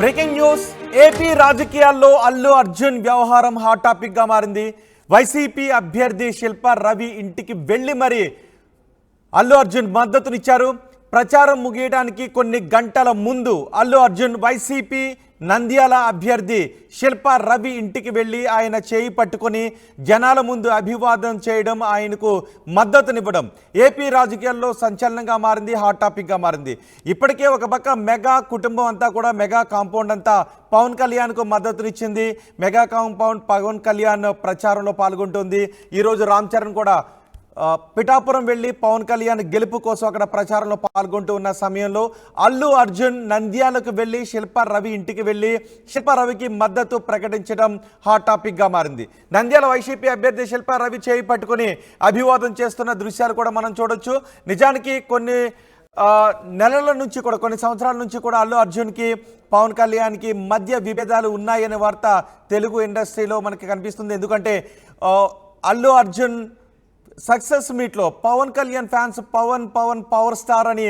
Breaking news AP రాజకీయాల్లో అల్లు అర్జున్ వ్యవహారం hot topic గా మారింది. వైసీపీ అభ్యర్థి శిల్పా రవి ఇంటికి వెళ్లి మరి అల్లు అర్జున్ మద్దతునిచ్చారు. ప్రచారం ముగియడానికి కొన్ని గంటల ముందు అల్లు అర్జున్ వైసీపీ నంద్యాల అభ్యర్థి శిల్పా రవి ఇంటికి వెళ్ళి ఆయన చేయి పట్టుకొని జనాల ముందు అభివాదం చేయడం, ఆయనకు మద్దతునివ్వడం ఏపీ రాజకీయాల్లో సంచలనంగా మారింది, హాట్ టాపిక్గా మారింది. ఇప్పటికే ఒక పక్క మెగా కుటుంబం అంతా కూడా మెగా కాంపౌండ్ అంతా పవన్ కళ్యాణ్కు మద్దతునిచ్చింది. మెగా కాంపౌండ్ పవన్ కళ్యాణ్ ప్రచారంలో పాల్గొంటుంది. ఈరోజు రామ్ చరణ్ కూడా పిఠాపురం వెళ్ళి పవన్ కళ్యాణ్ గెలుపు కోసం అక్కడ ప్రచారంలో పాల్గొంటూ ఉన్న సమయంలో అల్లు అర్జున్ నంద్యాలకు వెళ్ళి శిల్పా రవి ఇంటికి వెళ్ళి శిల్పా రవికి మద్దతు ప్రకటించడం హాట్ టాపిక్గా మారింది. నంద్యాల వైసీపీ అభ్యర్థి శిల్పా రవి చేయి పట్టుకుని అభివాదం చేస్తున్న దృశ్యాలు కూడా మనం చూడొచ్చు. నిజానికి కొన్ని నెలల నుంచి కూడా కొన్ని సంవత్సరాల నుంచి కూడా అల్లు అర్జున్కి పవన్ కళ్యాణ్కి మధ్య విభేదాలు ఉన్నాయనే వార్త తెలుగు ఇండస్ట్రీలో మనకి కనిపిస్తుంది. ఎందుకంటే అల్లు అర్జున్ సక్సెస్ మీట్లో Pawan Kalyan fans Pawan Pawan power star అని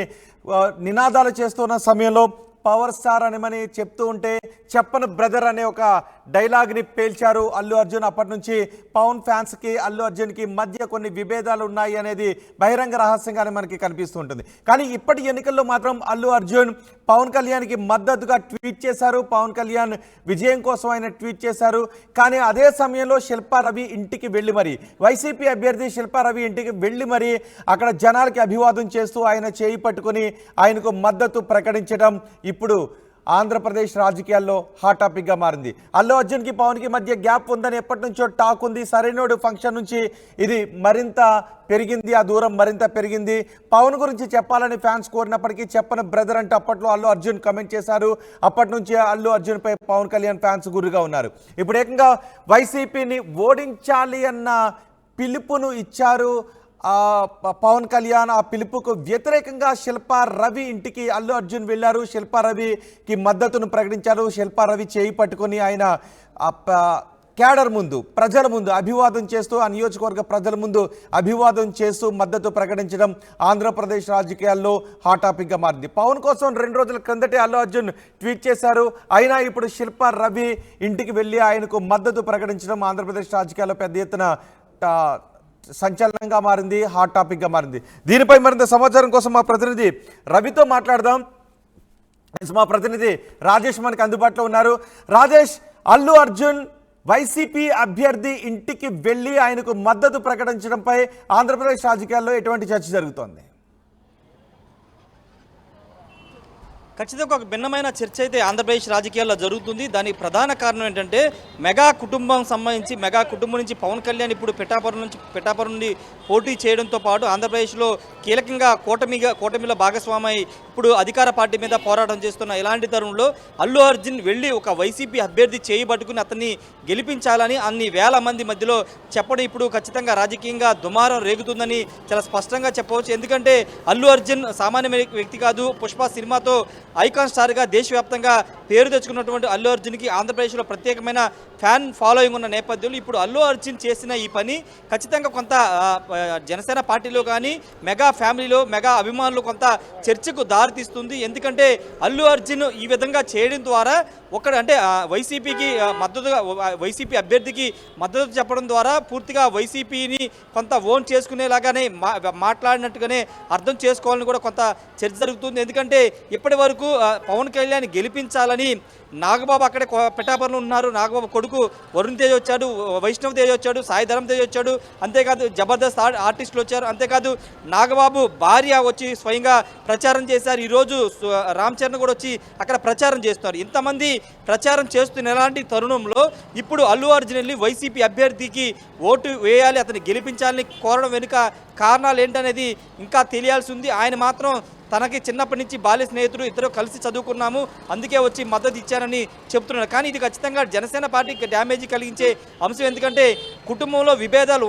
నినాదాలు చేస్తున్న సమయంలో పవర్ స్టార్ అని చెప్తూ ఉంటే చెప్పను బ్రదర్ అనే ఒక డైలాగ్ని పేల్చారు అల్లు అర్జున్. అప్పటి నుంచి పవన్ ఫ్యాన్స్కి అల్లు అర్జున్కి మధ్య కొన్ని విభేదాలు ఉన్నాయి అనేది బహిరంగ రహస్యంగానే మనకి కనిపిస్తూ ఉంటుంది. కానీ ఇప్పటి ఎన్నికల్లో మాత్రం అల్లు అర్జున్ పవన్ కళ్యాణ్కి మద్దతుగా ట్వీట్ చేశారు. పవన్ కళ్యాణ్ విజయం కోసం ఆయన ట్వీట్ చేశారు. కానీ అదే సమయంలో శిల్పా రవి ఇంటికి వెళ్ళి మరి వైసీపీ అభ్యర్థి శిల్పా రవి ఇంటికి వెళ్ళి మరి అక్కడ జనాలకి అభివాదం చేస్తూ ఆయన చేయి పట్టుకొని ఆయనకు మద్దతు ప్రకటించడం ఇప్పుడు ఆంధ్రప్రదేశ్ రాజకీయాల్లో హాట్ టాపిక్గా మారింది. అల్లు అర్జున్కి పవన్కి మధ్య గ్యాప్ ఉందని ఎప్పటి నుంచో టాక్ ఉంది. సరైనోడు ఫంక్షన్ నుంచి ఇది మరింత పెరిగింది, ఆ దూరం మరింత పెరిగింది. పవన్ గురించి చెప్పాలని ఫ్యాన్స్ కోరినప్పటికీ చెప్పని బ్రదర్ అంటే అప్పట్లో అల్లు అర్జున్ కమెంట్ చేశారు. అప్పటి నుంచి అల్లు అర్జున్పై పవన్ కళ్యాణ్ ఫ్యాన్స్ గురుగా ఉన్నారు. ఇప్పుడు ఏకంగా వైసీపీని ఓడించాలి అన్న పిలుపును ఇచ్చారు పవన్ కళ్యాణ్. ఆ పిలుపుకు వ్యతిరేకంగా శిల్పా రవి ఇంటికి అల్లు అర్జున్ వెళ్ళారు. శిల్పా రవికి మద్దతును ప్రకటించారు. శిల్పా రవి చేయి పట్టుకుని ఆయన క్యాడర్ ముందు ప్రజల ముందు అభివాదం చేస్తూ ఆ నియోజకవర్గ ప్రజల ముందు అభివాదం చేస్తూ మద్దతు ప్రకటించడం ఆంధ్రప్రదేశ్ రాజకీయాల్లో హాట్ టాపిక్గా మారింది. పవన్ కోసం 2 రోజుల క్రిందటే అల్లు అర్జున్ ట్వీట్ చేశారు. అయినా ఇప్పుడు శిల్పా రవి ఇంటికి వెళ్ళి ఆయనకు మద్దతు ప్రకటించడం ఆంధ్రప్రదేశ్ రాజకీయాల్లో పెద్ద ఎత్తున సంచలనంగా మారింది, హాట్ టాపిక్గా మారింది. దీనిపై మరింత సమాచారం కోసం మా ప్రతినిధి రవితో మాట్లాడదాం. మా ప్రతినిధి రాజేష్ మనకు అందుబాటులో ఉన్నారు. రాజేష్, అల్లు అర్జున్ వైసీపీ అభ్యర్థి ఇంటికి వెళ్ళి ఆయనకు మద్దతు ప్రకటించడంపై ఆంధ్రప్రదేశ్ రాజకీయాల్లో ఎటువంటి చర్చ జరుగుతోంది? ఖచ్చితంగా ఒక భిన్నమైన చర్చ అయితే ఆంధ్రప్రదేశ్ రాజకీయాల్లో జరుగుతుంది. దానికి ప్రధాన కారణం ఏంటంటే మెగా కుటుంబం సంబంధించి మెగా కుటుంబం నుంచి పవన్ కళ్యాణ్ ఇప్పుడు పిఠాపురం నుండి పోటీ చేయడంతో పాటు ఆంధ్రప్రదేశ్లో కీలకంగా కూటమిలో భాగస్వామై ఇప్పుడు అధికార పార్టీ మీద పోరాటం చేస్తున్న ఇలాంటి తరుణంలో అల్లు అర్జున్ వెళ్ళి ఒక వైసీపీ అభ్యర్థి చేయి పట్టుకుని అతన్ని గెలిపించాలని అన్ని వేల మంది మధ్యలో చెప్పడం ఇప్పుడు ఖచ్చితంగా రాజకీయంగా దుమారం రేగుతుందని చాలా స్పష్టంగా చెప్పవచ్చు. ఎందుకంటే అల్లు అర్జున్ సామాన్య వ్యక్తి కాదు. పుష్ప సినిమాతో ఐకాన్ స్టార్గా దేశవ్యాప్తంగా పేరు తెచ్చుకున్నటువంటి అల్లు అర్జున్కి ఆంధ్రప్రదేశ్లో ప్రత్యేకమైన ఫ్యాన్ ఫాలోయింగ్ ఉన్న నేపథ్యంలో ఇప్పుడు అల్లు అర్జున్ చేసిన ఈ పని ఖచ్చితంగా కొంత జనసేన పార్టీలో కానీ మెగా ఫ్యామిలీలో మెగా అభిమానులు కొంత చర్చకు దారితీస్తుంది. ఎందుకంటే అల్లు అర్జున్ ఈ విధంగా చేయడం ద్వారా అంటే వైసీపీకి మద్దతుగా వైసీపీ అభ్యర్థికి మద్దతు చెప్పడం ద్వారా పూర్తిగా వైసీపీని కొంత ఓన్ చేసుకునేలాగానే మాట్లాడినట్టుగానే అర్థం చేసుకోవాలని కూడా కొంత చర్చ జరుగుతుంది. ఎందుకంటే ఇప్పటి వరకు పవన్ కళ్యాణ్ గెలిపించాలని నాగబాబు అక్కడే పిఠాపురంలో ఉన్నారు. నాగబాబు కొడుకు వరుణ్ తేజ్ వచ్చాడు, వైష్ణవ్ తేజ్ వచ్చాడు, సాయి ధరమ్ తేజ్ వచ్చాడు, అంతేకాదు జబర్దస్త్ ఆర్టిస్టులు వచ్చారు, అంతేకాదు నాగబాబు భార్య వచ్చి స్వయంగా ప్రచారం చేశారు. ఈరోజు రామ్ చరణ్ కూడా వచ్చి అక్కడ ప్రచారం చేస్తున్నారు. ఇంతమంది ప్రచారం చేస్తున్న ఎలాంటి తరుణంలో ఇప్పుడు అల్లు అర్జున్ వెళ్ళి వైసీపీ అభ్యర్థికి ఓటు వేయాలి, అతన్ని గెలిపించాలని కోరడం వెనుక కారణాలు ఏంటనేది ఇంకా తెలియాల్సి ఉంది. ఆయన మాత్రం తనకి చిన్నప్పటి నుంచి బాల్య స్నేహితుడు, ఇద్దరు కలిసి చదువుకున్నాము, అందుకే వచ్చి మద్దతు ఇచ్చారని చెప్తున్నారు. కానీ ఇది ఖచ్చితంగా జనసేన పార్టీకి డ్యామేజ్ కలిగించే అంశం. ఎందుకంటే కుటుంబంలో విభేదాలు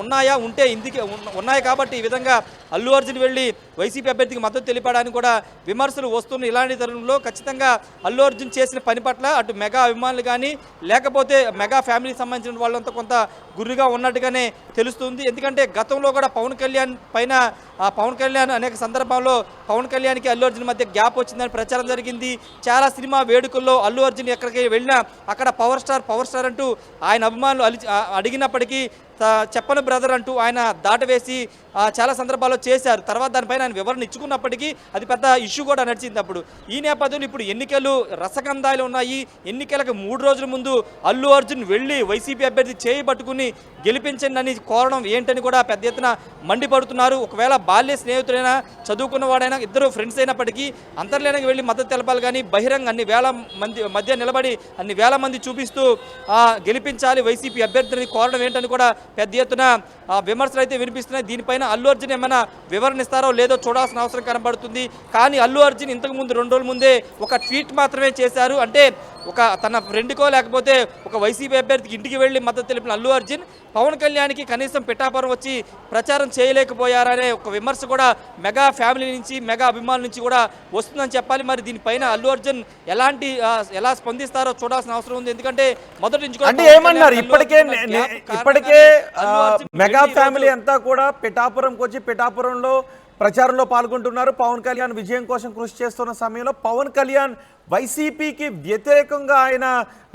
ఉన్నాయా ఉంటే ఇందుకే ఉన్నాయి కాబట్టి ఈ విధంగా అల్లు అర్జున్ వెళ్ళి వైసీపీ అభ్యర్థికి మద్దతు తెలిపడానికి కూడా విమర్శలు వస్తున్న ఇలాంటి తరుణంలో ఖచ్చితంగా అల్లు అర్జున్ చేసిన పని పట్ల అటు మెగా అభిమానులు కానీ లేకపోతే మెగా ఫ్యామిలీకి సంబంధించిన వాళ్ళంతా కొంత గుర్రుగా ఉన్నట్టుగానే తెలుస్తుంది. ఎందుకంటే గతంలో కూడా పవన్ కళ్యాణ్ పైన పవన్ కళ్యాణ్ అనేక సందర్భాల్లో పవన్ కళ్యాణ్కి అల్లు అర్జున్ మధ్య గ్యాప్ వచ్చిందని ప్రచారం జరిగింది. చాలా సినిమా వేడుకల్లో అల్లు అర్జున్ ఎక్కడికి వెళ్ళినా అక్కడ పవర్ స్టార్ అంటూ ఆయన అభిమానులు అడిగినప్పటికీ చెప్పను బ్రదర్ అంటూ ఆయన దాటవేసి చాలా సందర్భాల్లో చేశారు. తర్వాత దానిపైన ఆయన వివరణ ఇచ్చుకున్నప్పటికీ అది పెద్ద ఇష్యూ కూడా నడిచింది. అప్పుడు ఈ నేపథ్యంలో ఇప్పుడు ఎన్నికలు రసగంధాలు ఉన్నాయి. ఎన్నికలకు 3 రోజుల ముందు అల్లు అర్జున్ వెళ్ళి వైసీపీ అభ్యర్థి చేయబట్టుకుని గెలిపించండి అని కోరడం ఏంటని కూడా పెద్ద ఎత్తున మండిపడుతున్నారు. ఒకవేళ బాల్య స్నేహితుడైనా చదువుకున్నవాడైనా ఇద్దరు ఫ్రెండ్స్ అయినప్పటికీ అంతర్లీనంగా వెళ్ళి మద్దతు తెలపాలి కానీ బహిరంగ అన్ని వేల మంది మధ్య నిలబడి అన్ని వేల మంది చూపిస్తూ గెలిపించాలి వైసీపీ అభ్యర్థిని కోరడం ఏంటని కూడా పెద్ద ఎత్తున విమర్శలు అయితే వినిపిస్తున్నాయి. దీనిపైన అల్లు అర్జున్ ఏమైనా వివరణ ఇస్తారో లేదో చూడాల్సిన అవసరం కనబడుతుంది. కానీ అల్లు అర్జున్ ఇంతకు ముందు 2 రోజుల ముందే ఒక ట్వీట్ మాత్రమే చేశారు. అంటే తన ఫ్రెండ్కో లేకపోతే ఒక వైసీపీ అభ్యర్థికి ఇంటికి వెళ్ళి మద్దతు తెలిపిన అల్లు అర్జున్ పవన్ కళ్యాణ్కి కనీసం పిఠాపురం వచ్చి ప్రచారం చేయలేకపోయారనే ఒక విమర్శ కూడా మెగా ఫ్యామిలీ నుంచి మెగా అభిమానుల నుంచి కూడా వస్తుందని చెప్పాలి. మరి దీనిపైన అల్లు అర్జున్ ఎలా స్పందిస్తారో చూడాల్సిన అవసరం ఉంది. ఎందుకంటే మొదటి నుంచి అంటే ఏమన్నారు ఇప్పటికే మెగా ఫ్యామిలీ అంతా కూడా పిఠాపురంకి వచ్చి పిఠాపురంలో ప్రచారంలో పాల్గొంటున్నారు. పవన్ కళ్యాణ్ విజయం కోసం కృషి చేస్తున్న సమయంలో పవన్ కళ్యాణ్ వైసీపీకి వ్యతిరేకంగా ఆయన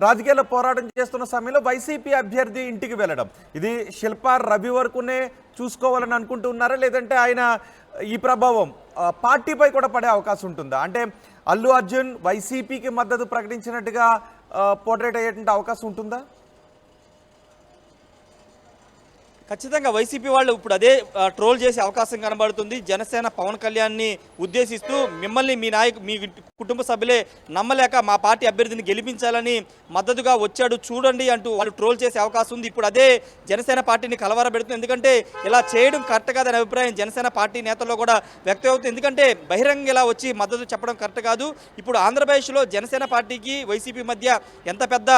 రాజకీయాల్లో పోరాటం చేస్తున్న సమయంలో వైసీపీ అభ్యర్థి ఇంటికి వెళ్ళడం ఇది శిల్పా రవి వరకునే చూసుకోవాలని అనుకుంటున్నారా, లేదంటే ఆయన ఈ ప్రభావం పార్టీపై కూడా పడే అవకాశం ఉంటుందా? అంటే అల్లు అర్జున్ వైసీపీకి మద్దతు ప్రకటించినట్టుగా పోర్ట్రేట్ అయ్యేటువంటి అవకాశం ఉంటుందా? ఖచ్చితంగా వైసీపీ వాళ్ళు ఇప్పుడు అదే ట్రోల్ చేసే అవకాశం కనబడుతుంది. జనసేన పవన్ కళ్యాణ్ని ఉద్దేశిస్తూ మిమ్మల్ని మీ కుటుంబ సభ్యులే నమ్మలేక మా పార్టీ అభ్యర్థిని గెలిపించాలని మద్దతుగా వచ్చాడు చూడండి అంటూ వాళ్ళు ట్రోల్ చేసే అవకాశం ఉంది. ఇప్పుడు అదే జనసేన పార్టీని కలవరబెడుతుంది. ఎందుకంటే ఇలా చేయడం కరెక్ట్ కాదనే అభిప్రాయం జనసేన పార్టీ నేతల్లో కూడా వ్యక్తం అవుతుంది. ఎందుకంటే బహిరంగ ఇలా వచ్చి మద్దతు చెప్పడం కరెక్ట్ కాదు. ఇప్పుడు ఆంధ్రప్రదేశ్లో జనసేన పార్టీకి వైసీపీ మధ్య ఎంత పెద్ద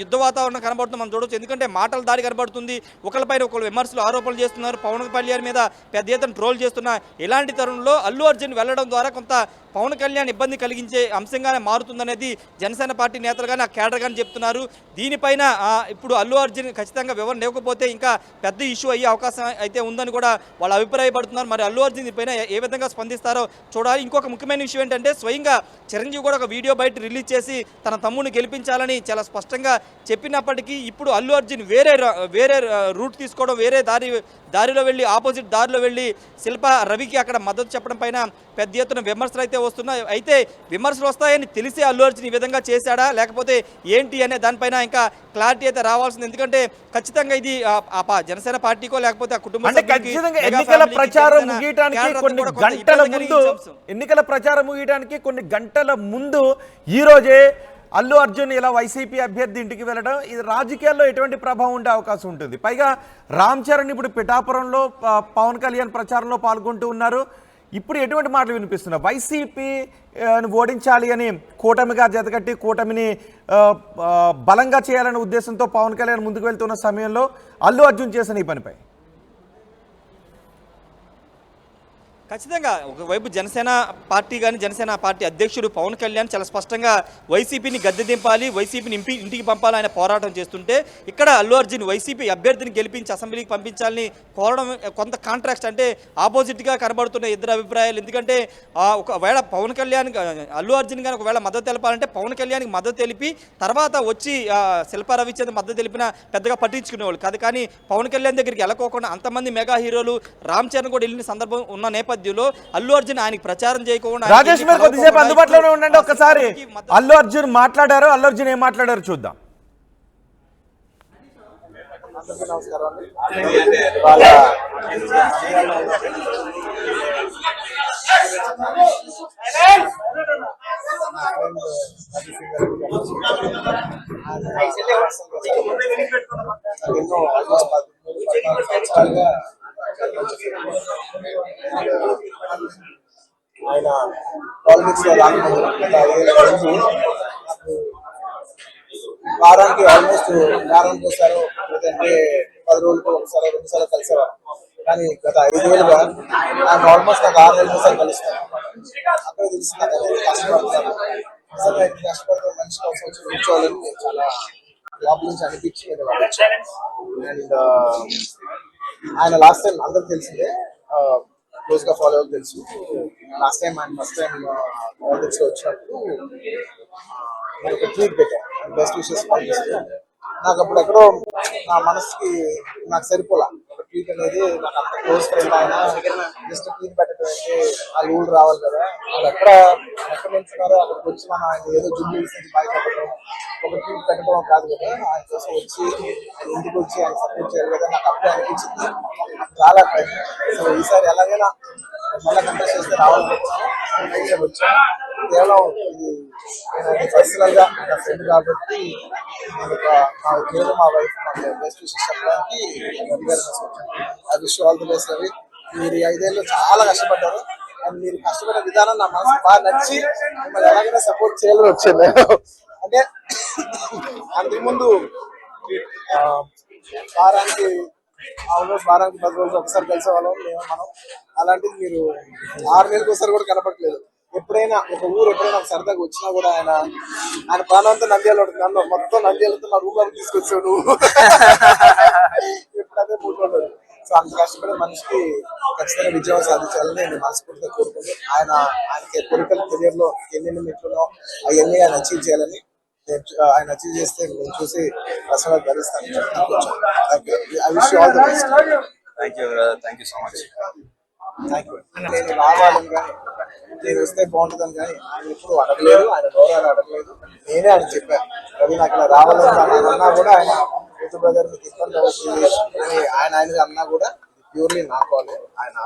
యుద్ధ వాతావరణం కనబడుతుందో మనం చూడవచ్చు. ఎందుకంటే మాటల దాడి కనబడుతుంది. ఒకరిపైన ఒకరు విమర్శలు ఆరోపణలు చేస్తున్నారు. పవన్ కళ్యాణ్ మీద పెద్ద ఎత్తున ట్రోల్ చేస్తున్న ఇలాంటి తరుణంలో అల్లు అర్జున్ వెళ్లడం ద్వారా కొంత పవన్ కళ్యాణ్ ఇబ్బంది కలిగించే అంశంగానే మారుతుందనేది జనసేన పార్టీ నేతలు కానీ ఆ కేడర్ కానీ చెప్తున్నారు. దీనిపైన ఇప్పుడు అల్లు అర్జున్ ఖచ్చితంగా వివరణ లేకపోతే ఇంకా పెద్ద ఇష్యూ అయ్యే అవకాశం అయితే ఉందని కూడా వాళ్ళు అభిప్రాయపడుతున్నారు. మరి అల్లు అర్జున్ దీనిపైన ఏ విధంగా స్పందిస్తారో చూడాలి. ఇంకొక ముఖ్యమైన విషయం ఏంటంటే స్వయంగా చిరంజీవి కూడా ఒక వీడియో బయట రిలీజ్ చేసి తన తమ్ముడిని గెలిపించాలని చాలా స్పష్టంగా చెప్పినప్పటికీ ఇప్పుడు అల్లు అర్జున్ వేరే రూట్ తీసుకోవడం, వేరే దారిలో వెళ్ళి ఆపోజిట్ దారిలో వెళ్ళి శిల్పా రవికి అక్కడ మద్దతు చెప్పడం పైన పెద్ద ఎత్తున విమర్శలు అయితే వస్తున్నాయి. అయితే విమర్శలు వస్తాయని తెలిసే అల్లు అర్జున్ ఈ విధంగా చేశాడా లేకపోతే ఏంటి అనే దానిపైన ఇంకా క్లారిటీ అయితే రావాల్సింది. ఎందుకంటే ఖచ్చితంగా ఇది జనసేన పార్టీకో లేకపోతే ఆ కుటుంబ ఎన్నికల ప్రచారం ముగియడానికి కొన్ని గంటల ముందు ఈ రోజే అల్లు అర్జున్ ఇలా వైసీపీ అభ్యర్థి ఇంటికి వెళ్ళడం ఇది రాజకీయాల్లో ఎటువంటి ప్రభావం ఉండే అవకాశం ఉంటుంది? పైగా రామ్ చరణ్ ఇప్పుడు పిఠాపురంలో పవన్ కళ్యాణ్ ప్రచారంలో పాల్గొంటూ ఉన్నారు. ఇప్పుడు ఎటువంటి మాటలు వినిపిస్తున్నారు? వైసీపీ ఓడించాలి అని కూటమిగా జతకట్టి కూటమిని బలంగా చేయాలనే ఉద్దేశంతో పవన్ కళ్యాణ్ ముందుకు వెళ్తున్న సమయంలో అల్లు అర్జున్ చేసిన ఈ పనిపై ఖచ్చితంగా ఒకవైపు జనసేన పార్టీ కానీ జనసేన పార్టీ అధ్యక్షుడు పవన్ కళ్యాణ్ చాలా స్పష్టంగా వైసీపీని గద్దె దింపాలి, వైసీపీని ఇంటికి పంపాలి ఆయన పోరాటం చేస్తుంటే ఇక్కడ అల్లు అర్జున్ వైసీపీ అభ్యర్థిని గెలిపించి అసెంబ్లీకి పంపించాలని కోరడం కొంత కాంట్రాక్ట్ అంటే ఆపోజిట్గా కనబడుతున్న ఇద్దరు అభిప్రాయాలు. ఎందుకంటే ఒకవేళ పవన్ కళ్యాణ్ అల్లు అర్జున్ కానీ ఒకవేళ మద్దతు తెలపాలంటే పవన్ కళ్యాణ్కి మద్దతు తెలిపి తర్వాత వచ్చి శిల్పా రవిచంద్ర మద్దతు తెలిపిన పెద్దగా పట్టించుకునేవాళ్ళు కాదు. కానీ పవన్ కళ్యాణ్ దగ్గరికి వెళ్ళకోకుండా అంతమంది మెగా హీరోలు రామ్ చరణ్ కూడా వెళ్ళిన సందర్భం ఉన్న నేపథ్యంలో అల్లు అర్జున్ ఆయనకి ప్రచారం చేయకుండా రాజేష్ మీరు కొద్దిసేపు అందుబాటులోనే ఉండండి. ఒక్కసారి అల్లు అర్జున్ మాట్లాడారు, అల్లు అర్జున్ ఏం మాట్లాడారు చూద్దాం. ఆయన పాలిటిక్స్ లో వారానికి ఆల్మోస్ట్ వారానికి వస్తారు, లేదంటే 10 రోజులకు ఒకసారి 2 సార్లు కలిసేవారు. కానీ గత 5 ఏళ్ళుగా నాకు ఆల్మోస్ట్ నాకు 6 నెలలకు ఒకసారి కలుస్తాను. అక్కడ తెలిసి నాకు ఎంత కష్టపడతాను, నిజంగా ఎంత కష్టపడతాను మనిషి కోసం వచ్చి కూర్చోవాలని నేను చాలా లోపల నుంచి అనిపించి అండ్ ఆయన లాస్ట్ టైం అందరికి తెలిసిందే, క్లోజ్ గా ఫాలో అవ్వదు తెలుసు. లాస్ట్ టైం ఆయన ఫస్ట్ టైం పాలిటిక్స్ లో వచ్చినప్పుడు నేను ఒక ట్వీట్ పెట్టాను, బెస్ట్ విషెస్ పంపిస్తాను. నాకు అప్పుడు ఎక్కడో నా మనసుకి నాకు సరిపోలా. ఒక ట్వీట్ అనేది నాకు అంత క్లోజ్ ఫ్రెండ్ ఆయన జస్ట్ ట్వీట్ పెట్టడం అంటే ఆ ఊళ్ళు రావాలి కదా, వాళ్ళు ఎక్కడ నిల్చున్నారో అక్కడికి వచ్చి మనం ఆయన ఏదో జుమ్ము నుంచి బయటపడడం, ఒక ట్వీట్ పెట్టడం కాదు కదా, ఆయన కోసం వచ్చి ఆయన ఇంటికి వచ్చి ఆయన సపోర్ట్ చేయాలి కదా, నాకు అప్పుడే అనిపించింది. చాలా సో ఈసారి ఎలాగైనా మళ్ళీ కంటెస్ట్ చేస్తే రావాలని వచ్చాను. కేవలం ఇది పర్సనల్ గా నా ఫ్రెండ్ కాబట్టి నేను మా వైఫ్ బెస్ట్ విషెస్ చెప్పడానికి I wish all the best Ravi. మీరు 5 ఏళ్ళు చాలా కష్టపడ్డారు అండ్ మీరు కష్టపడే విధానం నా మనసు బాగా నచ్చి మిమ్మల్ని ఎలాగైనా సపోర్ట్ చేయాలని వచ్చాను నేను. అంటే అంతకుముందు వారానికి 10 రోజులు ఒకసారి కలిసే వాళ్ళం మనం. అలాంటిది మీరు 6 నెలలకు ఒకసారి కూడా కనపడలేదు. ఎప్పుడైనా ఒక ఊరు ఎప్పుడైనా ఒక సరదాగా వచ్చినా కూడా ఆయన ప్రాణంతో నంద్యాల నన్ను మొత్తం నంద్యాలతో నా రూమ్ లోకి తీసుకొచ్చాడు. ఎప్పుడైతే మూడు. సో అంత కష్టపడే మనిషికి ఖచ్చితంగా విజయం సాధించాలని నేను మనస్ఫూర్తిగా కోరుకుంటూ ఆయనకి పొలిటికల్ కెరియర్ లో ఎన్ని మెట్లునో అవన్నీ ఆయన అచీవ్ చేయాలని, ఆయన అచీవ్ చేస్తే నేను చూసి ప్రసన్న ధరిస్తాను. I wish all the best. Thank you so much. Thank you. నేను రావాలని కానీ నేను వస్తే బాగుంటుందని కానీ ఆయన ఎప్పుడు అడగలేదు, ఆయన గౌరవాలు అడగలేదు. నేనే ఆయన చెప్పాను, రవి నాకు ఇలా రావాలని అన్నా కూడా ఆయన యూట్యూబ్ బ్రదర్ మీకు ఇబ్బంది అవుతుంది అని ఆయన అన్నా కూడా ప్యూర్లీ నా కాలే. ఆయన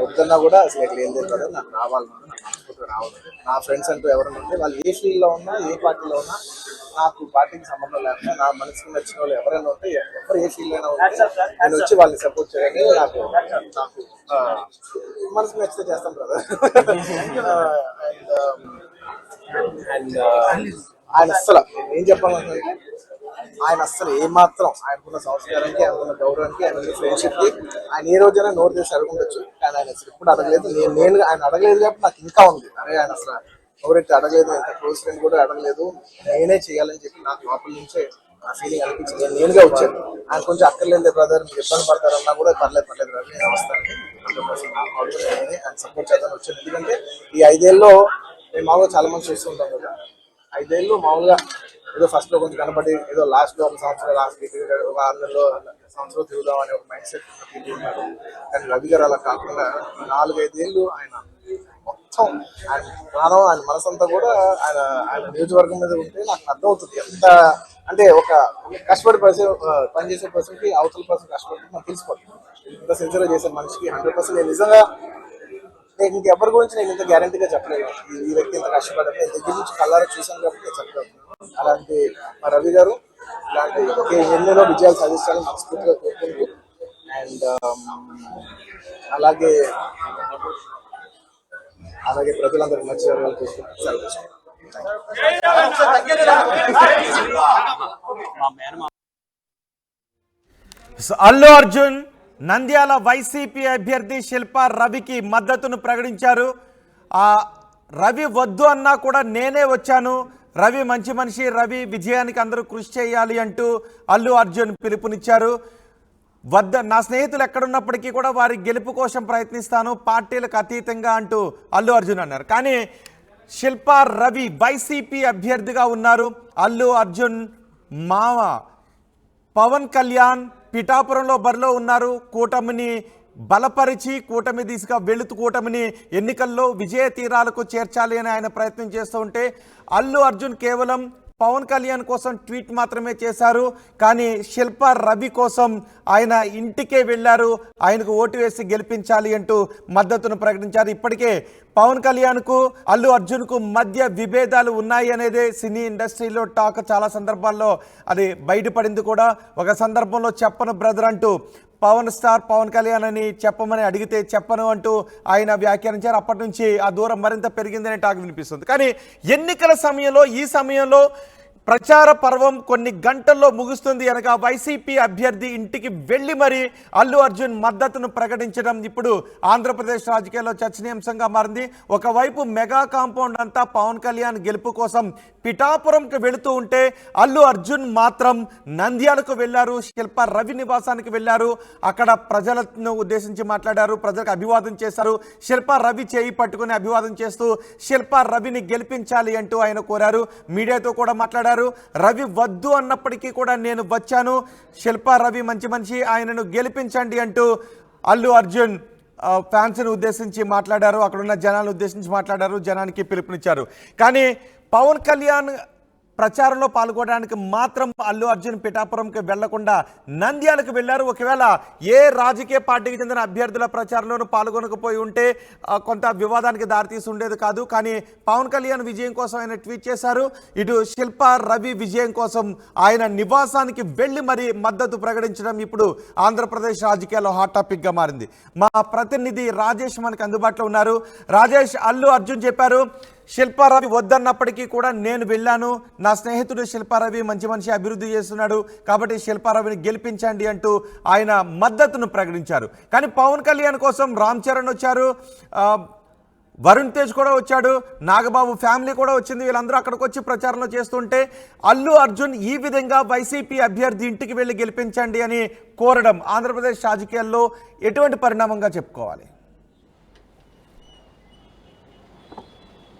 వద్దన్నా కూడా అసలు ఇక్కడ ఏం లేదు కదా, నాకు రావాలన్నా రావాలి. నా ఫ్రెండ్స్ అంటూ ఎవరైనా ఉంటే వాళ్ళు ఏ ఫీల్డ్ లో ఉన్నా ఏ పార్టీలో ఉన్నా నాకు పార్టీకి సంబంధం లేకుండా నా మనసుకు నచ్చిన వాళ్ళు ఎవరైనా ఉంటే ఎవరు ఏ ఫీల్డ్ అయినా ఉంటే నేను వచ్చి వాళ్ళని సపోర్ట్ చేయాలి. నాకు మనసుకు నచ్చితే చేస్తాం కదా. అండ్ ఆయన అస్సలు ఏం చెప్పాలంటే ఆయన అస్సలు ఏమాత్రం ఆయనకున్న సంస్కారానికి, ఆయనకున్న గౌరవానికి, ఆయనకున్న ఫ్రెండ్షిప్ కి ఆయన ఏ రోజైనా నోరు చేసి అడుగుండొచ్చు. కానీ ఆయన అసలు ఎప్పుడు అడగలేదు. నేను ఆయన అడగలేదు కాబట్టి నాకు ఇంకా ఉంది. అరే ఆయన అసలు ఎవరైతే అడగలేదు, ఎంత క్లోజ్ ఫ్రెండ్ కూడా అడగలేదు, నేనే చేయాలని చెప్పి నాకు లోపల నుంచే ఆ ఫీలింగ్ అనిపించింది. నేను నేనుగా వచ్చాను. ఆయన కొంచెం అక్కర్లేదు బ్రదర్ మీరు ఇబ్బంది పడతారన్నా కూడా పర్లేదు రవి నేను వస్తాను, నేనే ఆయన సపోర్ట్ చేద్దామని వచ్చాను. ఎందుకంటే ఈ 5 ఏళ్ళలో మేము మామూలుగా చాలా మంది చూస్తుంటాం కదా, 5 ఏళ్ళు మామూలుగా ఏదో ఫస్ట్ లో కొంచెం కనపడి ఏదో లాస్ట్ లో ఒక సంవత్సరం లాస్ట్ ఒక 6 నెలలో సంవత్సరం తిరుగుదాం అనే ఒక మైండ్ సెట్ ఉన్నారు. కానీ రవి గారు అలా కాకుండా 4-5 ఏళ్ళు ఆయన మొత్తం ఆయన ప్రాణం, ఆయన మనసంతా కూడా ఆయన నియోజకవర్గం మీద ఉంటే నాకు అర్థమవుతుంది ఎంత అంటే ఒక కష్టపడి పనిచేసే పర్సన్ కి అవతల పర్సన్ కష్టపడి నాకు తెలిసిపోతుంది. ఇంత సిన్సియర్గా చేసే మనిషికి 100% నేను నిజంగా నేను ఇంకెవరి గురించి నేను ఇంత గ్యారంటీగా చెప్పలేదు. ఈ వ్యక్తి ఇంత కష్టపడాలి నేను దగ్గర నుంచి కళ్ళారా చూశాను కాబట్టి నేను చెప్పలేదు. అలాంటి మా రవి గారు ఇలాంటి ఎన్నెన్నో విజయాలు సాధించాలని మనస్ఫూర్తిగా కోరుకుంటూ అండ్ అలాగే ప్రజలందరికీ మంచి జరగాలని చూసుకుంటూ సెలవు. అల్లు అర్జున్ నంద్యాల వైసీపీ అభ్యర్థి శిల్పా రవికి మద్దతును ప్రకటించారు. ఆ రవి వద్దు అన్నా కూడా నేనే వచ్చాను, రవి మంచి మనిషి, రవి విజయానికి అందరూ కృషి చేయాలి అంటూ అల్లు అర్జున్ పిలుపునిచ్చారు. నా స్నేహితులు ఎక్కడున్నప్పటికీ కూడా వారి గెలుపు కోసం ప్రయత్నిస్తాను, పార్టీలకు అతీతంగా అంటూ అల్లు అర్జున్ అన్నారు. కానీ శిల్పా రవి వైసీపీ అభ్యర్థిగా ఉన్నారు. అల్లు అర్జున్ మామ పవన్ కళ్యాణ్ పిఠాపురంలో బరిలో ఉన్నారు. కూటమిని బలపరిచి కూటమి దిశగా వెళుతూ కూటమిని ఎన్నికల్లో విజయ తీరాలకు చేర్చాలి అని ఆయన ప్రయత్నం చేస్తూ ఉంటే అల్లు అర్జున్ కేవలం పవన్ కళ్యాణ్ కోసం ట్వీట్ మాత్రమే చేశారు. కానీ శిల్పా రవి కోసం ఆయన ఇంటికే వెళ్ళారు, ఆయనకు ఓటు వేసి గెలిపించాలి అంటూ మద్దతును ప్రకటించారు. ఇప్పటికే పవన్ కళ్యాణ్కు అల్లు అర్జున్కు మధ్య విభేదాలు ఉన్నాయి అనేదే సినీ ఇండస్ట్రీలో టాక్. చాలా సందర్భాల్లో అది బయటపడింది కూడా. ఒక సందర్భంలో చెప్పను బ్రదర్ అంటూ పవన్ స్టార్ పవన్ కళ్యాణ్ అని చెప్పమని అడిగితే చెప్పను అంటూ ఆయన వ్యాఖ్యానించారు. అప్పటి నుంచి ఆ దూరం మరింత పెరిగిందనే టాక్ వినిపిస్తుంది. కానీ ఎన్నికల సమయంలో ఈ సమయంలో ప్రచార పర్వం కొన్ని గంటల్లో ముగుస్తుంది అనగా వైసీపీ అభ్యర్థి ఇంటికి వెళ్లి మరి అల్లు అర్జున్ మద్దతును ప్రకటించడం ఇప్పుడు ఆంధ్రప్రదేశ్ రాజకీయాల్లో చర్చనీయాంశంగా మారింది. ఒకవైపు మెగా కాంపౌండ్ అంతా పవన్ కళ్యాణ్ గెలుపు కోసం పిఠాపురంకి వెళుతూ ఉంటే అల్లు అర్జున్ మాత్రం నంద్యాలకు వెళ్లారు, శిల్ప రవి నివాసానికి వెళ్లారు. అక్కడ ప్రజలను ఉద్దేశించి మాట్లాడారు, ప్రజలకు అభివాదం చేశారు. శిల్ప రవి చేయి పట్టుకుని అభివాదం చేస్తూ శిల్ప రవిని గెలిపించాలి అంటూ ఆయన కోరారు. మీడియాతో కూడా మాట్లాడారు. రవి వద్దు అన్నప్పటికీ కూడా నేను వచ్చాను, శిల్ప రవి మంచి మనిషి, ఆయనను గెలిపించండి అంటూ అల్లు అర్జున్ ఫ్యాన్స్ని ఉద్దేశించి మాట్లాడారు. అక్కడున్న జనాలను ఉద్దేశించి మాట్లాడారు, జనానికి పిలుపునిచ్చారు. కానీ పవన్ కళ్యాణ్ ప్రచారంలో పాల్గొనడానికి మాత్రం అల్లు అర్జున్ పిఠాపురంకి వెళ్లకుండా నంద్యాలకు వెళ్లారు. ఒకవేళ ఏ రాజకీయ పార్టీకి చెందిన అభ్యర్థుల ప్రచారంలోనూ పాల్గొనకపోయి ఉంటే కొంత వివాదానికి దారితీసి ఉండేది కాదు. కానీ పవన్ కళ్యాణ్ విజయం కోసం ఆయన ట్వీట్ చేశారు. ఇటు శిల్ప రవి విజయం కోసం ఆయన నివాసానికి వెళ్లి మరి మద్దతు ప్రకటించడం ఇప్పుడు ఆంధ్రప్రదేశ్ రాజకీయాల్లో హాట్ టాపిక్గా మారింది. మా ప్రతినిధి రాజేష్ మనకు అందుబాటులో ఉన్నారు. రాజేష్, అల్లు అర్జున్ చెప్పారు శిల్పారవి వద్దన్నప్పటికీ కూడా నేను వెళ్ళాను, నా స్నేహితుడు శిల్పారవి మంచి మనిషి, అభివృద్ధి చేస్తున్నాడు, కాబట్టి శిల్పారవిని గెలిపించండి అంటూ ఆయన మద్దతును ప్రకటించారు. కానీ పవన్ కళ్యాణ్ కోసం రామ్ చరణ్ వచ్చారు, వరుణ్ తేజ్ కూడా వచ్చాడు, నాగబాబు ఫ్యామిలీ కూడా వచ్చింది. వీళ్ళందరూ అక్కడికి వచ్చి ప్రచారంలో చేస్తుంటే అల్లు అర్జున్ ఈ విధంగా వైసీపీ అభ్యర్థి ఇంటికి వెళ్ళి గెలిపించండి అని కోరడం ఆంధ్రప్రదేశ్ రాజకీయాల్లో ఎటువంటి పరిణామంగా చెప్పుకోవాలి?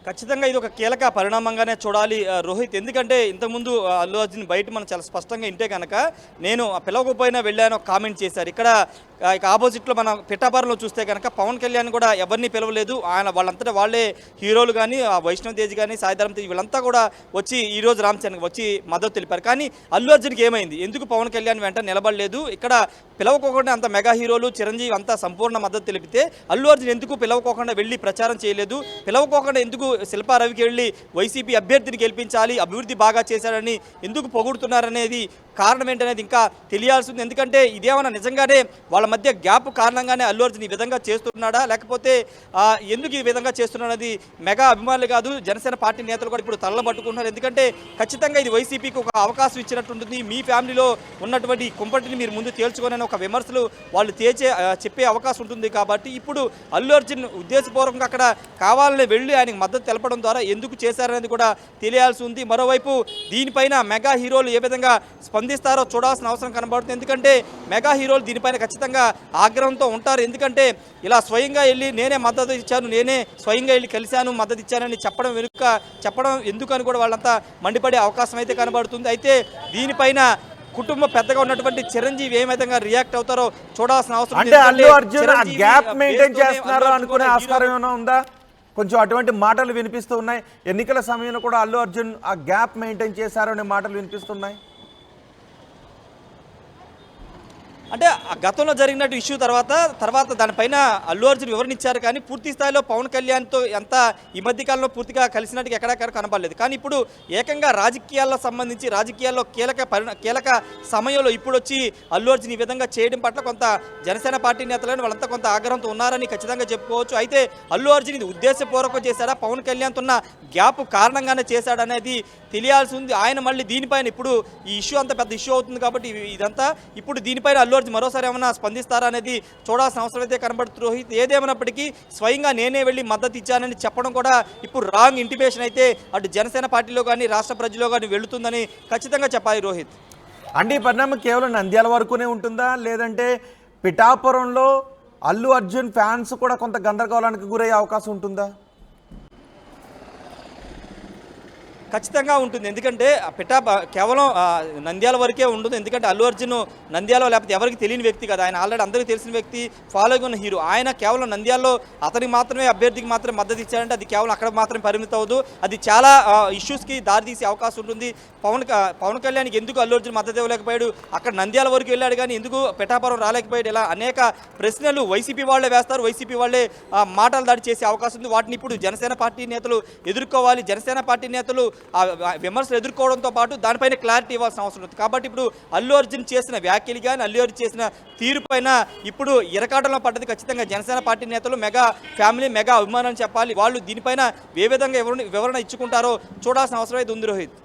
ఖచ్చితంగా ఇది ఒక కీలక పరిణామంగానే చూడాలి రోహిత్. ఎందుకంటే ఇంతకుముందు అల్లు అర్జున్ బయట మనం చాలా స్పష్టంగా ఇంటే కనుక నేను పిలవకపోయినా వెళ్ళాను కామెంట్ చేశారు. ఇక్కడ ఇక ఆపోజిట్లో మనం పిఠాపురంలో చూస్తే కనుక పవన్ కళ్యాణ్ కూడా ఎవరిని పిలవలేదు, ఆయన వాళ్ళంతటా వాళ్ళే హీరోలు కానీ వైష్ణవ్ తేజ్ కానీ సాయిధరం తేజ్ వీళ్ళంతా కూడా వచ్చి ఈరోజు రామ్ చరణ్ వచ్చి మద్దతు తెలిపారు. కానీ అల్లు అర్జున్కి ఏమైంది, ఎందుకు పవన్ కళ్యాణ్ వెంట నిలబడలేదు? ఇక్కడ పిలవకోకుండా అంత మెగా హీరోలు చిరంజీవి అంతా సంపూర్ణ మద్దతు తెలిపితే అల్లు అర్జున్ ఎందుకు పిలవకోకుండా వెళ్ళి ప్రచారం చేయలేదు? పిలవకోకుండా ఎందుకు శిల్పా రవికి వెళ్ళి వైసీపీ అభ్యర్థిని గెలిపించాలి, అభివృద్ధి బాగా చేశాడని ఎందుకు పొగుడుతున్నారనేది కారణం ఏంటనేది ఇంకా తెలియాల్సి ఉంది. ఎందుకంటే ఇదేమన్నా నిజంగానే వాళ్ళ మధ్య గ్యాప్ కారణంగానే అల్లు అర్జున్ ఈ విధంగా చేస్తున్నాడా, లేకపోతే ఎందుకు ఈ విధంగా చేస్తున్నాడనేది మెగా అభిమానులు కాదు జనసేన పార్టీ నేతలు కూడా ఇప్పుడు తల్లబట్టుకుంటున్నారు. ఎందుకంటే ఖచ్చితంగా ఇది వైసీపీకి ఒక అవకాశం ఇచ్చినట్టుంటుంది. మీ ఫ్యామిలీలో ఉన్నటువంటి కుంపటిని మీరు ముందు తేల్చుకోనని ఒక విమర్శలు వాళ్ళు చెప్పే అవకాశం ఉంటుంది. కాబట్టి ఇప్పుడు అల్లు అర్జున్ ఉద్దేశపూర్వకంగా అక్కడ కావాలని వెళ్ళి ఆయనకు మద్దతు తెలపడం ద్వారా ఎందుకు చేశారనేది కూడా తెలియాల్సి ఉంది. మరోవైపు దీనిపైన మెగా హీరోలు ఏ విధంగా స్పందిస్తారో చూడాల్సిన అవసరం కనబడుతుంది. ఎందుకంటే మెగా హీరోలు దీనిపైన ఖచ్చితంగా ఆగ్రహంతో ఉంటారు. ఎందుకంటే ఇలా స్వయంగా వెళ్ళి నేనే మద్దతు ఇచ్చాను, నేనే స్వయంగా వెళ్ళి కలిశాను, మద్దతు ఇచ్చానని చెప్పడం ఎందుకని కూడా వాళ్ళంతా మండిపడే అవకాశం అయితే కనబడుతుంది. అయితే దీనిపైన కుటుంబం పెద్దగా ఉన్నటువంటి చిరంజీవి ఏ విధంగా రియాక్ట్ అవుతారో చూడాల్సిన అవసరం. అంటే అల్లు అర్జున్ ఆ గ్యాప్ మెయింటైన్ చేస్తున్నారు అనుకునే ఆస్కారం ఏమైనా ఉందా? కొంచెం అటువంటి మాటలు వినిపిస్తూ ఉన్నాయి. ఎన్నికల సమయంలో కూడా అల్లు అర్జున్ ఆ గ్యాప్ మెయింటైన్ చేశారు అనే మాటలు వినిపిస్తున్నాయి. అంటే గతంలో జరిగినట్టు ఇష్యూ తర్వాత దానిపైన అల్లు అర్జున్ వివరణ ఇచ్చారు. కానీ పూర్తి స్థాయిలో పవన్ కళ్యాణ్తో ఎంత ఈ మధ్యకాలంలో పూర్తిగా కలిసినట్టుగా ఎక్కడెక్కడ కనపడలేదు. కానీ ఇప్పుడు ఏకంగా రాజకీయాల్లో సంబంధించి రాజకీయాల్లో కీలక సమయంలో ఇప్పుడు వచ్చి అల్లు అర్జున్ ఈ విధంగా చేయడం పట్ల కొంత జనసేన పార్టీ నేతలను వాళ్ళంతా కొంత ఆగ్రహంతో ఉన్నారని ఖచ్చితంగా చెప్పుకోవచ్చు. అయితే అల్లు అర్జున్ ఇది ఉద్దేశపూర్వకం చేశాడా, పవన్ కళ్యాణ్తో ఉన్న గ్యాప్ కారణంగానే చేశాడనేది తెలియాల్సి ఉంది. ఆయన మళ్ళీ దీనిపైన ఇప్పుడు ఈ ఇష్యూ అంత పెద్ద ఇష్యూ అవుతుంది కాబట్టి ఇదంతా ఇప్పుడు దీనిపైన అల్లు అర్జున్ మరోసారి ఏమైనా స్పందిస్తారా అనేది చూడాల్సిన అవసరం అయితే కనబడుతుంది రోహిత్. ఏదేమైనప్పటికీ స్వయంగా నేనే వెళ్ళి మద్దతు ఇచ్చానని చెప్పడం కూడా ఇప్పుడు రాంగ్ ఇంటిమేషన్ అయితే అటు జనసేన పార్టీలో కానీ రాష్ట్ర ప్రజల్లో కానీ వెళుతుందని ఖచ్చితంగా చెప్పాలి రోహిత్. అంటే ఈ పరిణామం కేవలం నంద్యాల వరకునే ఉంటుందా, లేదంటే పిఠాపురంలో అల్లు అర్జున్ ఫ్యాన్స్ కూడా కొంత గందరగోళానికి గురయ్యే అవకాశం ఉంటుందా? ఖచ్చితంగా ఉంటుంది. ఎందుకంటే కేవలం నంద్యాల వరకే ఉండదు. ఎందుకంటే అల్లు అర్జున్ నంద్యాల లేకపోతే ఎవరికి తెలియని వ్యక్తి కదా, ఆయన ఆల్రెడీ అందరికీ తెలిసిన వ్యక్తి, ఫాలోయింగ్ ఉన్న హీరో. ఆయన కేవలం నంద్యాలలో అతనికి మాత్రమే అభ్యర్థికి మాత్రమే మద్దతు ఇచ్చారంటే అది కేవలం అక్కడ మాత్రమే పరిమితం అవ్వదు, అది చాలా ఇష్యూస్కి దారితీసే అవకాశం ఉంటుంది. పవన్ కళ్యాణ్కి ఎందుకు అల్లు అర్జున్ మద్దతు ఇవ్వలేకపోయాడు, అక్కడ నంద్యాల వరకు వెళ్ళాడు కానీ ఎందుకు పిఠాపురం రాలేకపోయాడు, ఇలా అనేక ప్రశ్నలు వైసీపీ వాళ్ళే వేస్తారు, వైసీపీ వాళ్ళే మాటలు దాడి చేసే అవకాశం ఉంది. వాటిని ఇప్పుడు జనసేన పార్టీ నేతలు ఎదుర్కోవాలి. జనసేన పార్టీ నేతలు విమర్శలు ఎదుర్కోవడంతో పాటు దానిపైన క్లారిటీ ఇవ్వాల్సిన అవసరం ఉంది. కాబట్టి ఇప్పుడు అల్లు అర్జున్ చేసిన వ్యాఖ్యలు కానీ అల్లు అర్జున్ చేసిన తీరు పైన ఇప్పుడు ఇరకాటంలో పడ్డది ఖచ్చితంగా జనసేన పార్టీ నేతలు, మెగా ఫ్యామిలీ, మెగా అభిమానం చెప్పాలి. వాళ్ళు దీనిపైన ఏ విధంగా వివరణ ఇచ్చుకుంటారో చూడాల్సిన అవసరం అయితే ఉంది రోహిత్.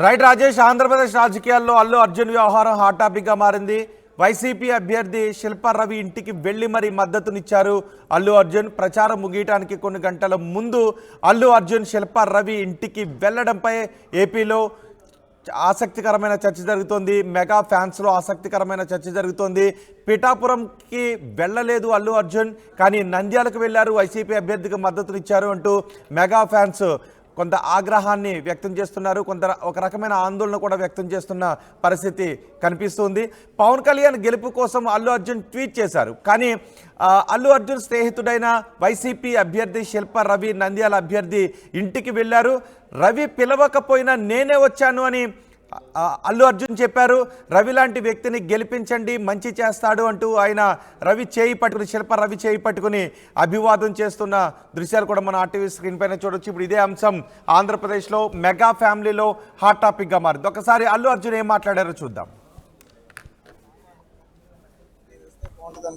రైట్ రాజేష్, ఆంధ్రప్రదేశ్ రాజకీయాల్లో అల్లు అర్జున్ వ్యవహారం హాట్ టాపిక్గా మారింది. వైసీపీ అభ్యర్థి శిల్పా రవి ఇంటికి వెళ్లి మరీ మద్దతునిచ్చారు అల్లు అర్జున్. ప్రచారం ముగియటానికి కొన్ని గంటల ముందు అల్లు అర్జున్ శిల్పా రవి ఇంటికి వెళ్లడంపై ఏపీలో ఆసక్తికరమైన చర్చ జరుగుతోంది. మెగా ఫ్యాన్స్లో ఆసక్తికరమైన చర్చ జరుగుతోంది. పిఠాపురంకి వెళ్ళలేదు అల్లు అర్జున్, కానీ నంద్యాలకు వెళ్లారు, వైసీపీ అభ్యర్థికి మద్దతునిచ్చారు అంటూ మెగా ఫ్యాన్స్ కొంత ఆగ్రహాన్ని వ్యక్తం చేస్తున్నారు, ఒక రకమైన ఆందోళన కూడా వ్యక్తం చేస్తున్న పరిస్థితి కనిపిస్తుంది. పవన్ కళ్యాణ్ గెలుపు కోసం అల్లు అర్జున్ ట్వీట్ చేశారు, కానీ అల్లు అర్జున్ స్నేహితుడైన వైసీపీ అభ్యర్థి శిల్పా రవి నంద్యాల అభ్యర్థి ఇంటికి వెళ్ళారు. రవి పిలవకపోయినా నేనే వచ్చాను అని అల్లు అర్జున్ చెప్పారు. రవి లాంటి వ్యక్తిని గెలిపించండి, మంచి చేస్తాడు అంటూ ఆయన శిల్పా రవి చేయి పట్టుకుని అభివాదం చేస్తున్న దృశ్యాలు కూడా మన ఆర్టీవీ స్క్రీన్ పైన చూడొచ్చు. ఇప్పుడు ఇదే అంశం ఆంధ్రప్రదేశ్లో మెగా ఫ్యామిలీలో హాట్ టాపిక్గా మారింది. ఒకసారి అల్లు అర్జున్ ఏం మాట్లాడారో చూద్దాం.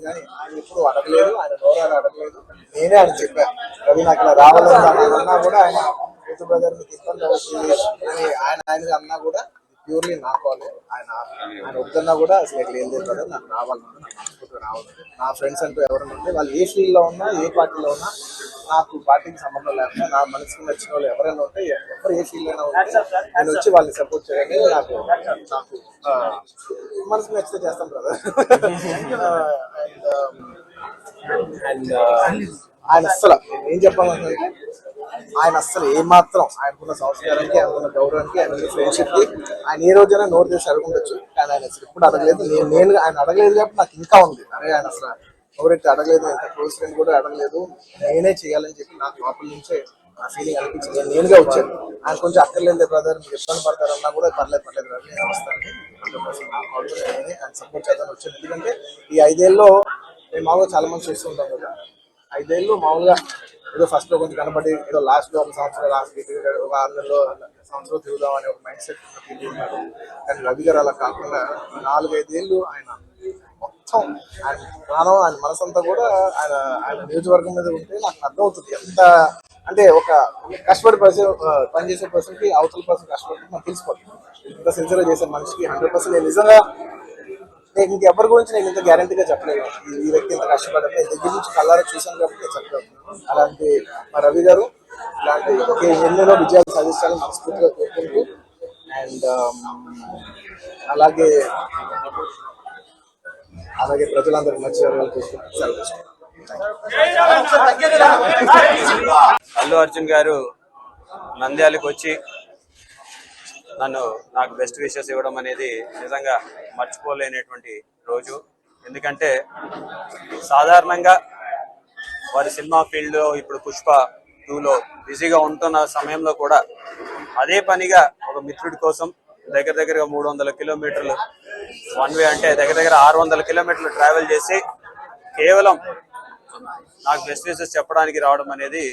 కానీ ఆయన ఎప్పుడు అడగలేదు, ఆయన నోరాలు అడగలేదు. నేనే ఆయన చెప్పాను, రవి నాకు ఇలా రావాలని అన్నా కూడా ఆయన బ్రదర్ మీకు ఇబ్బంది అవుతుంది అని ఆయన అన్నా కూడా ప్యూర్లీ నా కాలే. ఆయన వద్దన్నా కూడా అసలు ఎట్లా ఏం లేదు బ్రదర్, నాకు రావాలన్నా నాకు మనస్ఫూర్తిగా రావాలి. నా ఫ్రెండ్స్ అంటూ ఎవరైనా ఉంటే వాళ్ళు ఏ ఫీల్డ్లో ఉన్నా ఏ పార్టీలో ఉన్నా నాకు పార్టీకి సంబంధం లేకుండా నా మనసుకు నచ్చిన వాళ్ళు ఎవరైనా ఉంటే ఎవరు ఏ ఫీల్డ్ అయినా ఉంటే నేను వచ్చి వాళ్ళని సపోర్ట్ చేయాలి. నాకు మనసుకు నచ్చితే చేస్తాను బ్రదర్. అండ్ ఆయన అస్సలు ఏం చెప్పాలంటే ఆయన అస్సలు ఏమాత్రం ఆయనకున్న సంస్కారానికి, ఆయనకున్న గౌరవానికి, ఆయన ఫ్రెండ్షిప్ కి ఆయన ఏ రోజైనా నోరు చేసి అడుగుండొచ్చు, కానీ ఆయన అసలు ఎప్పుడు అడగలేదు. నేను ఆయన అడగలేదు కాబట్టి నాకు ఇంకా ఉంది. అదే ఆయన అసలు ఎవరైతే అడగలేదు, ఎంత క్లోజ్ ఫ్రెండ్ కూడా అడగలేదు, నేనే చేయాలని చెప్పి నాకు లోపల నుంచే ఆ ఫీలింగ్ అనిపించింది. నేనుగా వచ్చాను. ఆయన కొంచెం అక్కర్లేదు బ్రదర్, మీరు ఇబ్బంది పడతారన్నా కూడా పర్లేదు బ్రదర్, నేను వస్తాను, 100% ఆయన సపోర్ట్ చేద్దామని వచ్చాను. ఎందుకంటే ఈ 5 ఏళ్ళలో మేము మామూలుగా చాలా మంది చేస్తుంటాం కదా. 5 ఏళ్ళు మామూలుగా ఏదో ఫస్ట్ లో కొంచెం కనబడి ఏదో లాస్ట్ లో ఒక సంవత్సరం ఒక 6 నెలలో సంవత్సరం తిరుగుదాం అనే ఒక మైండ్ సెట్ ఉన్నారు. కానీ రవి గారు అలా కాకుండా 4-5 ఏళ్ళు ఆయన మొత్తం ఆయన ప్రాణం, ఆయన మనసంతా కూడా ఆయన నియోజకవర్గం మీద ఉంటే నాకు అర్థమవుతుంది ఎంత అంటే ఒక కష్టపడి పనిచేసే పర్సన్ కి అవతల పర్సన్ కష్టపడి నాకు తెలిసిపోతుంది. ఇంత సిన్సియర్ చేసే మనిషికి 100% నేను నిజంగా నేను ఇంకెవరి గురించి నేను ఇంత గ్యారంటీగా చెప్పలేదు. ఈ వ్యక్తి ఇంత కష్టపడ్డా నేను దగ్గర నుంచి కళ్ళారా చూశాను కాబట్టి నేను చెప్పలేదు. అలాంటి మా రవి గారు ఇలాంటి ఎన్నెన్నో విజయాలు సాధించాలని మనస్ఫూర్తిగా కోరుకుంటూ అండ్ అలాగే ప్రజలందరికీ మంచి జరగాలని చూసుకుంటూ సెలవు. అల్లు అర్జున్ గారు నంద్యాలకు వచ్చి నాకు బెస్ట్ విషెస్ ఇవ్వడం అనేది నిజంగా మర్చిపోలేనటువంటి రోజు. ఎందుకంటే సాధారణంగా వారి సినిమా ఫీల్డ్లో ఇప్పుడు పుష్ప 2లో బిజీగా ఉంటున్న సమయంలో కూడా అదే పనిగా ఒక మిత్రుడి కోసం దగ్గరగా 300 కిలోమీటర్లు వన్ వే అంటే దగ్గర 600 కిలోమీటర్లు ట్రావెల్ చేసి కేవలం నాకు బెస్ట్ విషెస్ చెప్పడానికి రావడం అనేది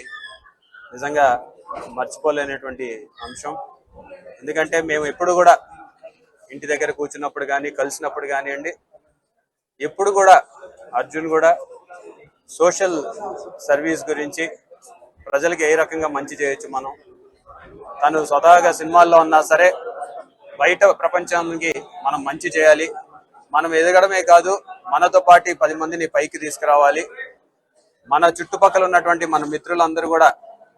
నిజంగా మర్చిపోలేనటువంటి అంశం. ఎందుకంటే మేము ఎప్పుడు కూడా ఇంటి దగ్గర కూర్చున్నప్పుడు కానీ కలిసినప్పుడు కానివ్వండి, ఎప్పుడు కూడా అర్జున్ కూడా సోషల్ సర్వీస్ గురించి ప్రజలకి ఏ రకంగా మంచి చేయొచ్చు, తను స్వతహాగా సినిమాల్లో ఉన్నా సరే బయట ప్రపంచానికి మనం మంచి చేయాలి, మనం ఎదగడమే కాదు మనతో పాటు 10 మందిని పైకి తీసుకురావాలి, మన చుట్టుపక్కల ఉన్నటువంటి మన మిత్రులందరూ కూడా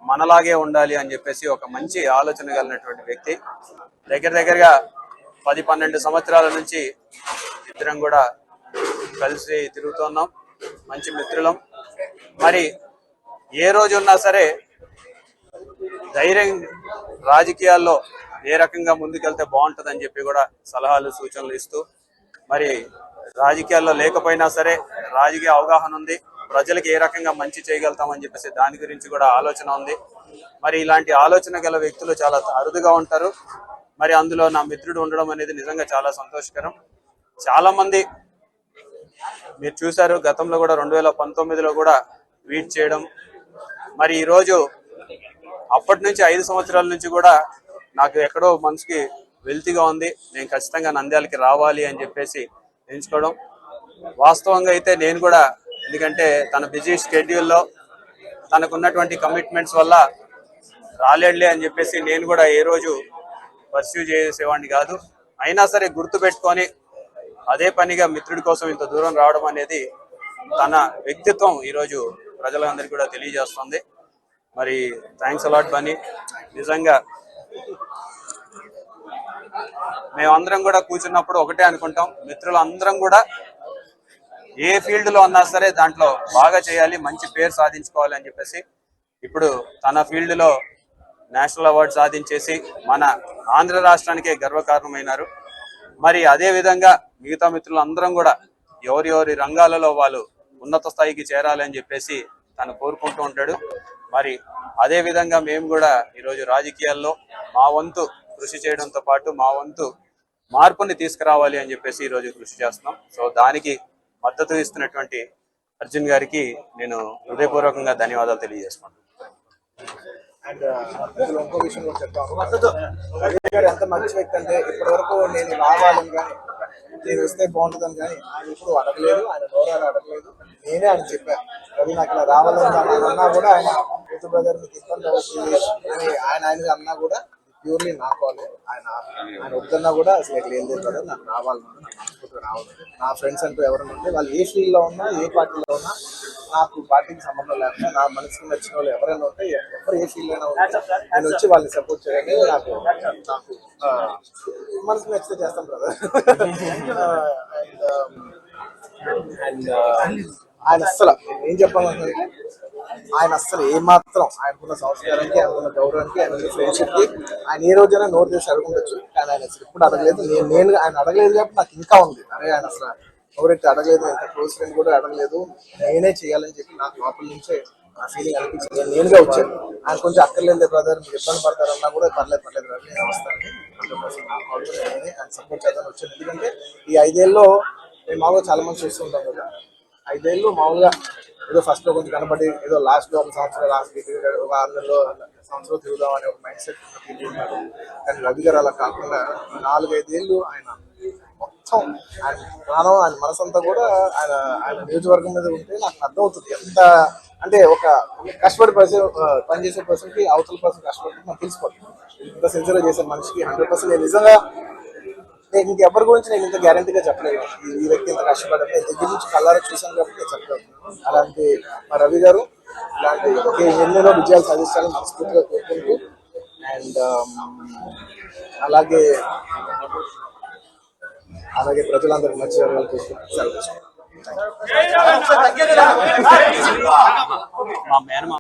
మనలాగే ఉండాలి అని చెప్పేసి ఒక మంచి ఆలోచన కలిగినటువంటి వ్యక్తి. దగ్గరగా 10-12 సంవత్సరాల నుంచి ఇద్దరం కూడా కలిసి తిరుగుతున్నాం, మంచి మిత్రులం. మరి ఏ రోజు ఉన్నా సరే ధైర్యం రాజకీయాల్లో ఏ రకంగా ముందుకెళ్తే బాగుంటుందని చెప్పి కూడా సలహాలు సూచనలు ఇస్తూ, మరి రాజకీయాల్లో లేకపోయినా సరే రాజకీయ అవగాహన ఉంది, ప్రజలకు ఏ రకంగా మంచి చేయగలుగుతామని చెప్పేసి దాని గురించి కూడా ఆలోచన ఉంది. మరి ఇలాంటి ఆలోచన గల వ్యక్తులు చాలా అరుదుగా ఉంటారు. మరి అందులో నా మిత్రుడు ఉండడం అనేది నిజంగా చాలా సంతోషకరం. చాలా మంది మీరు చూశారు, గతంలో కూడా 2019లో కూడా ట్వీట్ చేయడం, మరి ఈరోజు అప్పటి నుంచి 5 సంవత్సరాల నుంచి కూడా నాకు ఎక్కడో మనసుకి వెల్తిగా ఉంది, నేను ఖచ్చితంగా నంద్యాలకి రావాలి అని చెప్పేసి ఎంచుకోవడం. వాస్తవంగా అయితే నేను కూడా, ఎందుకంటే తన బిజీ షెడ్యూల్లో తనకున్నటువంటి కమిట్మెంట్స్ వల్ల రాలేడులే అని చెప్పేసి నేను కూడా ఏ రోజు పర్స్యూ చేసేవాడిని కాదు. అయినా సరే గుర్తు పెట్టుకొని అదే పనిగా మిత్రుడి కోసం ఇంత దూరం రావడం అనేది తన వ్యక్తిత్వం ఈరోజు ప్రజలందరికీ కూడా తెలియజేస్తుంది. మరి థ్యాంక్స్ అలాట్ బన్నీ. నిజంగా మేమందరం కూడా కూర్చున్నప్పుడు ఒకటే అనుకుంటాం, మిత్రులు అందరం కూడా ఏ ఫీల్డ్ లో ఉన్నా సరే దాంట్లో బాగా చేయాలి, మంచి పేరు సాధించుకోవాలి అని చెప్పేసి ఇప్పుడు తన ఫీల్డ్ లో నేషనల్ అవార్డు సాధించేసి మన ఆంధ్ర రాష్ట్రానికే గర్వకారణమైనారు. మరి అదే విధంగా మిగతా మిత్రులు అందరం కూడా ఎవరి రంగాలలో వాళ్ళు ఉన్నత స్థాయికి చేరాలి అని చెప్పేసి తను కోరుకుంటూ ఉంటాడు. మరి అదే విధంగా మేము కూడా ఈరోజు రాజకీయాల్లో మా వంతు కృషి చేయడంతో పాటు మా వంతు మార్పుని తీసుకురావాలి అని చెప్పేసి ఈరోజు కృషి చేస్తున్నాం. సో దానికి మద్దతు ఇస్తున్నటువంటి అర్జున్ గారికి నేను హృదయపూర్వకంగా ధన్యవాదాలు తెలియజేసుకుంటాను. అండ్ ఇందులో ఇంకో విషయం కూడా చెప్తాను. రవి గారు ఎంత మంచి వ్యక్తి అంటే ఇప్పటి వరకు నేను రావాలని కానీ నేను వస్తే బాగుంటుందని కానీ ఆయన ఇప్పుడు అడగలేదు, ఆయన గౌరవాలు అడగలేదు. నేనే ఆయన చెప్పాను, రవి నాకు ఇలా రావాలని ఆయన అన్నా కూడా ఆయన యూత్ బ్రదర్ మీకు ఇబ్బంది అవుతుంది అని ఆయన అన్నా కూడా ప్యూర్లీ నా కాల్. ఆయన వద్దన్నా కూడా అసలు ఎక్కడ ఏం లేదు కదా, నాకు రావాలన్నా నాకు మనస్ఫూర్తిగా రావాలి. నా ఫ్రెండ్స్ అంటూ ఎవరైనా ఉంటే వాళ్ళు ఏ ఫీల్డ్లో ఉన్నా ఏ పార్టీలో ఉన్నా నాకు పార్టీకి సంబంధం లేకుండా నా మనసుకు నచ్చిన వాళ్ళు ఎవరైనా ఉంటే ఎవరు ఏ ఫీల్డ్ అయినా ఉంటే నేను వచ్చి వాళ్ళని సపోర్ట్ చేయాలి. నాకు మనసుకు నచ్చితే చేస్తాం కదా. అండ్ ఆయన అస్సలు ఏం చెప్పాలంటే ఆయన అస్సలు ఏమాత్రం ఆయనకున్న సంస్కారానికి, ఆయనకున్న గౌరవానికి, ఆయనకున్న ఫ్రెండ్షిప్కి ఆయన ఏ రోజైనా నోరు చేసి అడుగుండొచ్చు. కానీ ఆయన అసలు ఇప్పుడు అడగలేదు. నేను ఆయన అడగలేదు కాబట్టి నాకు ఇంకా ఉంది. అరే ఆయన అసలు ఎవరైతే అడగలేదు, ఎంత క్లోజ్ ఫ్రెండ్ కూడా అడగలేదు, నేనే చేయాలని చెప్పి నాకు లోపల నుంచే ఆ ఫీలింగ్ అనిపించింది. నేనుగా వచ్చాను. ఆయన కొంచెం అక్కర్లేదు బ్రదర్ మీరు ఇబ్బంది పడతారన్నా కూడా పర్లేదు బ్రదర్ నేను వస్తాను, 100% నా కాల్ నేనే ఆయన సపోర్ట్ చేద్దామని వచ్చాను. ఎందుకంటే ఈ 5 ఏళ్ళలో మేము మామూలుగా చాలా మంది చూస్తుంటాం కదా, 5 ఏళ్ళు మామూలుగా ఏదో ఫస్ట్ లో కొంచెం కనబడి ఏదో లాస్ట్ లో 1 సంవత్సరం లాస్ట్ ఒక 6 నెలలో సంవత్సరం తిరుగుదాం అనే ఒక మైండ్ సెట్ ఉన్నారు. కానీ రవి గారు అలా కాకుండా 4-5 ఏళ్ళు ఆయన మొత్తం ఆయన ప్రాణం, ఆయన మనసంతా కూడా ఆయన నియోజకవర్గం మీద ఉంటే నాకు అర్థమవుతుంది ఎంత అంటే ఒక కష్టపడి పనిచేసే పర్సన్ కి అవతల పర్సన్ కష్టపడి నాకు తెలిసిపోతుంది. ఇంత సిన్సియర్గా చేసే మనిషికి 100% నేను నిజంగా నేను ఇంకెవరి గురించి నేను ఇంత గ్యారంటీగా చెప్పలేదు. ఈ వ్యక్తి ఇంత కష్టపడ్డారు నేను దగ్గర నుంచి కళ్ళారా చూశాను కాబట్టి నేను చెప్పలేదు. అలాంటి మా రవి గారు ఇలాంటి ఎన్నెన్నో విజయాలు సాధించాలని మనస్ఫూర్తిగా కోరుకుంటూ అండ్ అలాగే ప్రజలందరికీ మంచి జరగాలని చూసుకుంటూ సెలవు తీసుకుంటాం. మా మేనమా